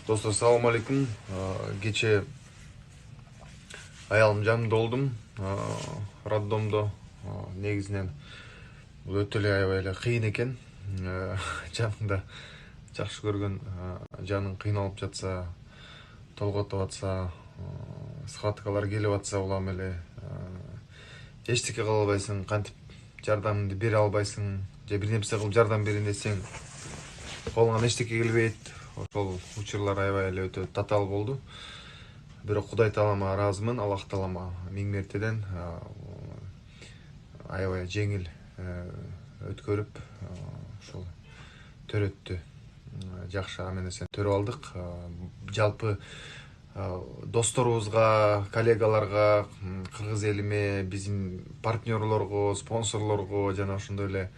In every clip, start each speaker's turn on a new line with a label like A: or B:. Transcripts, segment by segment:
A: Достар, салам алейкум. Кече аялым жанымда болдум. Роддомдо. Негизинен бул өтө эле аябай эле кыйын экен. Жанында жакшы көргөн жаның кыйналып жатса, толготуп атса, схваткалар келип атса, улам эле эчтеке кыла албайсың, кантип жардамыңды бере албайсың, же бир нерсе кылып жардам берейин десең, колуңан эчтеке келбейт. Ошол учурлар аябай эле өтө татаал болду. Бирок Кудай таалама ыраазымын, Аллах таалама миң мертеден аябай жеңил өткөрүп, ошол төрөттү. Жакшы менен төрөп алдык. Жалпы досторубузга, коллегаларга, кыргыз элиме, биздин партнерлорго, спонсорлорго жана ошондой эле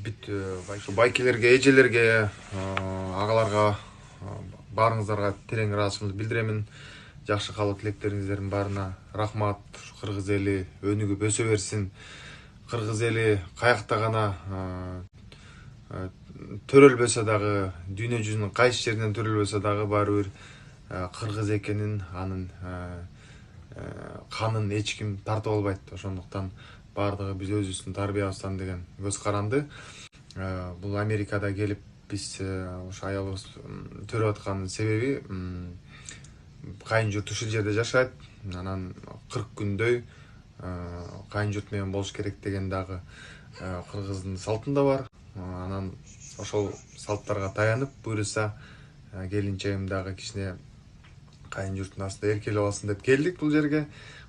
A: бүт байкелерге, эжелерге, агаларга баарыңыздарга терең ыраазычылык билдиремин. Жакшы каалоо тилектериңиздердин баарына рахмат. Кыргыз эли өнүгүп өсө берсин. Кыргыз эли каякта гана төрөлбөсө дагы, дүйнө жүзүнүн кайсы жеринен төрөлбөсө дагы баары бир кыргыз экенин, анын канын эч ким тартып албайт. Ошондуктан баардыгы биз өзүбүздүн тарбиябыздан деген көз каранды. Бул Америкада келип биз ошо аялыбыз төрөп аткан себеби, кайын журт ушул жерде жашайт. Анан 40 күндөй кайын журт менен болуш керек деген дагы кыргыздын салтында бар. Анан ошол салттарга таянып, буюрса келинчегим дагы кичине кайын журттун астында эркелеп алсын деп келдик бул жерге.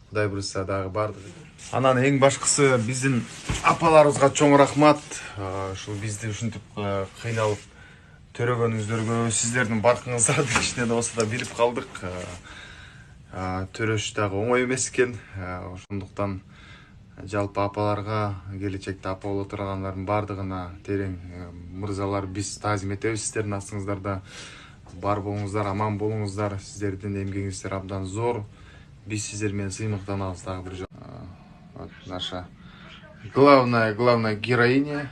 A: Кудай буйрса дагы бардык. Анан эң башкысы биздин апаларыбызга чоң рахмат. Ушул бизди ушинтип кыйналып төрөгөнүңүздөргө, сиздердин баркыңыздарды кичине да болсо да билип калдык. Төрөш дагы оңой эмес экен. Ошондуктан жалпы апаларга, келечекте апа боло тургандардын баардыгына терең мырзалар, биз таазим этебиз. Сиздердин астыңыздарда бар болуңуздар, аман болуңуздар. Сиздердин эмгегиңиздер абдан зор. Биз сиздер менен сыймыктанабыз. Дагы бир наша главная героиня.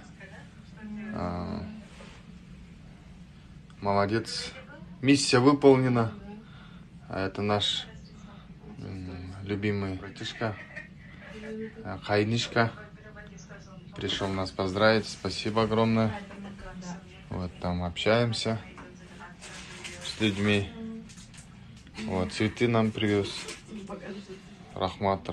A: Молодец. Миссия выполнена. Это наш любимый братишка, Кайнишка. Пришел нас поздравить. Спасибо огромное. Вот там общаемся с людьми. Вот цветы нам привез. Рахмат.